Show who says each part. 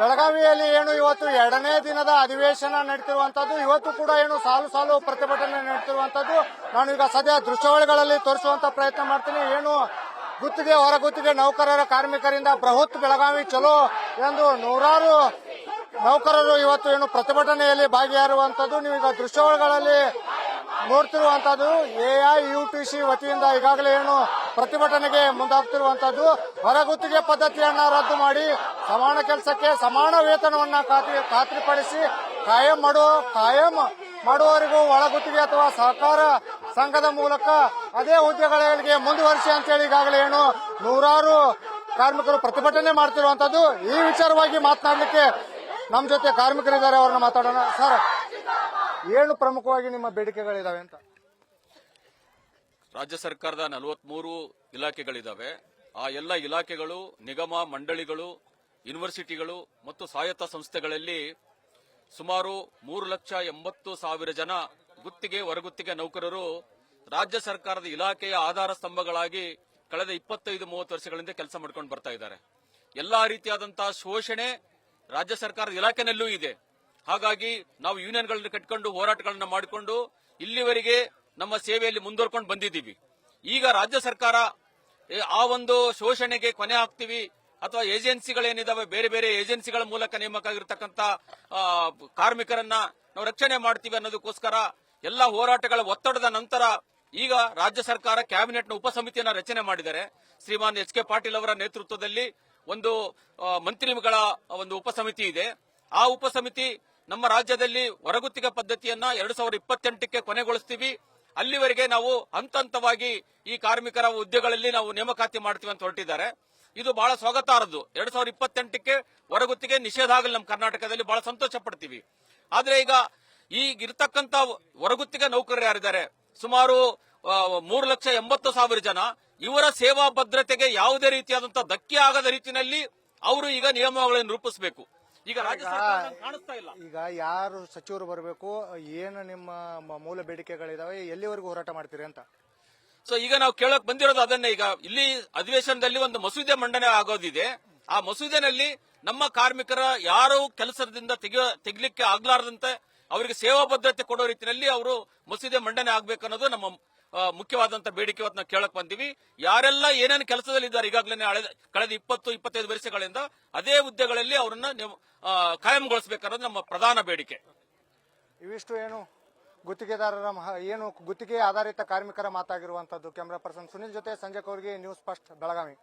Speaker 1: ಬೆಳಗಾವಿಯಲ್ಲಿ ಏನು ಇವತ್ತು 2ನೇ ದಿನದ ಅಧಿವೇಶನ ನಡೀತಿರುವಂತದ್ದು. ಇವತ್ತು ಕೂಡ ಏನು ಸಾಲು ಸಾಲು ಪ್ರತಿಭಟನೆ ನಡೀತಿರುವಂತದ್ದು. ನಾನು ಈಗ ಸದ್ಯ ದೃಶ್ಯಾವಳಿಗಳಲ್ಲಿ ತೋರಿಸುವಂತ ಪ್ರಯತ್ನ ಮಾಡ್ತೀನಿ. ಏನು ಗುತ್ತಿಗೆ ಹೊರಗುತ್ತಿಗೆ ನೌಕರರ ಕಾರ್ಮಿಕರಿಂದ ಬೃಹತ್ ಬೆಳಗಾವಿ ಚಲೋ ಎಂದು ನೂರಾರು ನೌಕರರು ಇವತ್ತು ಏನು ಪ್ರತಿಭಟನೆಯಲ್ಲಿ ಭಾಗಿಯಾಗಿರುವಂತದ್ದು ನೀವೀಗ ದೃಶ್ಯಾವಳಿಗಳಲ್ಲಿ ನೋಡ್ತಿರುವಂತದ್ದು. AIUTC ವತಿಯಿಂದ ಈಗಾಗಲೇ ಏನು ಪ್ರತಿಭಟನೆಗೆ ಮುಂದಾಗ್ತಿರುವಂತದ್ದು. ಹೊರಗುತ್ತಿಗೆ ಪದ್ಧತಿಯನ್ನ ರದ್ದು ಮಾಡಿ ಸಮಾನ ಕೆಲಸಕ್ಕೆ ಸಮಾನ ವೇತನವನ್ನ ಖಾತ್ರಿಪಡಿಸಿ ಕಾಯಂ ಮಾಡುವವರಿಗೂ ಒಳಗುತ್ತಿಗೆ ಅಥವಾ ಸಹಕಾರ ಸಂಘದ ಮೂಲಕ ಅದೇ ಹುದ್ದೆಗಳಿಗೆ ಮುಂದುವರಿಸಿ ಅಂತೇಳಿ ಈಗಾಗಲೇ ಏನು ನೂರಾರು ಕಾರ್ಮಿಕರು ಪ್ರತಿಭಟನೆ ಮಾಡ್ತಿರುವಂತದ್ದು. ಈ ವಿಚಾರವಾಗಿ ಮಾತನಾಡಲಿಕ್ಕೆ ನಮ್ಮ ಜೊತೆ ಕಾರ್ಮಿಕರಿದ್ದಾರೆ, ಅವ್ರನ್ನ ಮಾತಾಡೋಣ. ಸರ್, ಏನು ಪ್ರಮುಖವಾಗಿ ನಿಮ್ಮ ಬೇಡಿಕೆಗಳಿದಾವೆ ಅಂತ?
Speaker 2: ರಾಜ್ಯ ಸರ್ಕಾರದ 43 ಇಲಾಖೆಗಳಿದಾವೆ. ಆ ಎಲ್ಲ ಇಲಾಖೆಗಳು, ನಿಗಮ ಮಂಡಳಿಗಳು, ಯೂನಿವರ್ಸಿಟಿಗಳು ಮತ್ತು ಸ್ವಾಯತ್ತ ಸಂಸ್ಥೆಗಳಲ್ಲಿ ಸುಮಾರು 3,80,000 ಜನ ಗುತ್ತಿಗೆ ಹೊರಗುತ್ತಿಗೆ ನೌಕರರು ರಾಜ್ಯ ಸರ್ಕಾರದ ಇಲಾಖೆಯ ಆಧಾರ ಸ್ತಂಭಗಳಾಗಿ ಕಳೆದ 25-30 ವರ್ಷಗಳಿಂದ ಕೆಲಸ ಮಾಡ್ಕೊಂಡು ಬರ್ತಾ ಇದ್ದಾರೆ. ಎಲ್ಲಾ ರೀತಿಯಾದಂತಹ ಶೋಷಣೆ ರಾಜ್ಯ ಸರ್ಕಾರದ ಇಲಾಖೆನಲ್ಲೂ ಇದೆ. ಹಾಗಾಗಿ ನಾವು ಯೂನಿಯನ್ಗಳನ್ನು ಕಟ್ಟಿಕೊಂಡು ಹೋರಾಟಗಳನ್ನ ಮಾಡಿಕೊಂಡು ಇಲ್ಲಿವರೆಗೆ ನಮ್ಮ ಸೇವೆಯಲ್ಲಿ ಮುಂದುವರ್ಕೊಂಡು ಬಂದಿದ್ದೀವಿ. ಈಗ ರಾಜ್ಯ ಸರ್ಕಾರ ಆ ಒಂದು ಶೋಷಣೆಗೆ ಕೊನೆ ಹಾಕ್ತೀವಿ ಅಥವಾ ಏಜೆನ್ಸಿಗಳೇನಿದಾವೆ ಬೇರೆ ಬೇರೆ ಏಜೆನ್ಸಿಗಳ ಮೂಲಕ ನೇಮಕ ಆಗಿರತಕ್ಕಂತ ಕಾರ್ಮಿಕರನ್ನ ನಾವು ರಕ್ಷಣೆ ಮಾಡ್ತೀವಿ ಅನ್ನೋದಕ್ಕೋಸ್ಕರ ಎಲ್ಲ ಹೋರಾಟಗಳ ಒತ್ತಡದ ನಂತರ ಈಗ ರಾಜ್ಯ ಸರ್ಕಾರ ಕ್ಯಾಬಿನೆಟ್ನ ಉಪಸಮಿತಿಯನ್ನ ರಚನೆ ಮಾಡಿದ್ದಾರೆ. ಶ್ರೀಮಾನ್ ಎಚ್ ಕೆ ಪಾಟೀಲ್ ಅವರ ನೇತೃತ್ವದಲ್ಲಿ ಒಂದು ಮಂತ್ರಿಗಳ ಒಂದು ಉಪಸಮಿತಿ ಇದೆ. ಆ ಉಪಸಮಿತಿ ನಮ್ಮ ರಾಜ್ಯದಲ್ಲಿ ಹೊರಗುತ್ತಿಗೆ ಪದ್ಧತಿಯನ್ನ 2028ಕ್ಕೆ ಕೊನೆಗೊಳಿಸ್ತೀವಿ. ಅಲ್ಲಿವರೆಗೆ ನಾವು ಹಂತ ಹಂತವಾಗಿ ಈ ಕಾರ್ಮಿಕರ ಹುದ್ದೆಗಳಲ್ಲಿ ನಾವು ನೇಮಕಾತಿ ಮಾಡ್ತೀವಿ ಅಂತ ಹೊರಟಿದ್ದಾರೆ. ಇದು ಬಹಳ ಸ್ವಾಗತಾರ್ಹದ್ದು. 2028ಕ್ಕೆ ಹೊರಗುತ್ತಿಗೆ ನಿಷೇಧ ಆಗಲಿ ನಮ್ಮ ಕರ್ನಾಟಕದಲ್ಲಿ, ಬಹಳ ಸಂತೋಷ ಪಡ್ತೀವಿ. ಆದ್ರೆ ಈಗ ಇರತಕ್ಕಂತ ಹೊರಗುತ್ತಿಗೆ ನೌಕರರು ಯಾರಿದ್ದಾರೆ ಸುಮಾರು 3,80,000 ಜನ, ಇವರ ಸೇವಾ ಭದ್ರತೆಗೆ ಯಾವುದೇ ರೀತಿಯಾದಂತಹ ಧಕ್ಕೆ ಆಗದ ರೀತಿಯಲ್ಲಿ ಅವರು ಈಗ ನಿಯಮಗಳನ್ನು ರೂಪಿಸಬೇಕು. ಈಗ ರಾಜ್ಯ ಸರ್ಕಾರ ಕಾಣಿಸ್ತಾ ಇಲ್ಲ.
Speaker 1: ಈಗ ಯಾರು ಸಚಿವರು ಬರಬೇಕು, ಏನು ನಿಮ್ಮ ಮೂಲ ಬೇಡಿಕೆಗಳಿದಾವೆ, ಎಲ್ಲಿವರೆಗೂ ಹೋರಾಟ ಮಾಡ್ತೀರಿ ಅಂತ?
Speaker 2: ಸೊ ಈಗ ನಾವು ಕೇಳಕ್ ಬಂದಿರೋದು ಅದನ್ನೇ. ಈಗ ಇಲ್ಲಿ ಅಧಿವೇಶನದಲ್ಲಿ ಒಂದು ಮಸೂದೆ ಮಂಡನೆ ಆಗೋದಿದೆ. ಆ ಮಸೂದೆನಲ್ಲಿ ನಮ್ಮ ಕಾರ್ಮಿಕರ ಯಾರು ಕೆಲಸದಿಂದ ತೆಗಿಲಿಕ್ಕೆ ಆಗ್ಲಾರ್ದಂತೆ ಅವರಿಗೆ ಸೇವಾ ಭದ್ರತೆ ಕೊಡೋ ರೀತಿಯಲ್ಲಿ ಅವರು ಮಸೂದೆ ಮಂಡನೆ ಆಗ್ಬೇಕನ್ನೋದು ನಮ್ಮ ಮುಖ್ಯವಾದಂತ ಬೇಡಿಕೆ. ಇವತ್ತು ನಾವು ಕೇಳಕ್ ಬಂದಿವಿ. ಯಾರೆಲ್ಲ ಏನೇನು ಕೆಲಸದಲ್ಲಿದ್ದಾರೆ ಈಗಾಗಲೇ ಕಳೆದ 20-25 ವರ್ಷಗಳಿಂದ ಅದೇ ಹುದ್ದೆಗಳಲ್ಲಿ ಅವರನ್ನ ಕಾಯಂಗೊಳಿಸಬೇಕನ್ನೋದು ನಮ್ಮ ಪ್ರಧಾನ ಬೇಡಿಕೆ.
Speaker 1: ಇವಿಷ್ಟು ಏನು ಗುತ್ತಿಗೆದಾರರ ಏನು ಗುತ್ತಿಗೆ ಆಧಾರಿತ ಕಾರ್ಮಿಕರ ಮಾತಾಗಿರುವಂತದ್ದು. ಕ್ಯಾಮರಾ ಪರ್ಸನ್ ಸುನಿಲ್ ಜೊತೆ ಸಂಜಯ್ ಕೌರ್ಗಿ, ನ್ಯೂಸ್ ಫಸ್ಟ್, ಬೆಳಗಾವಿ.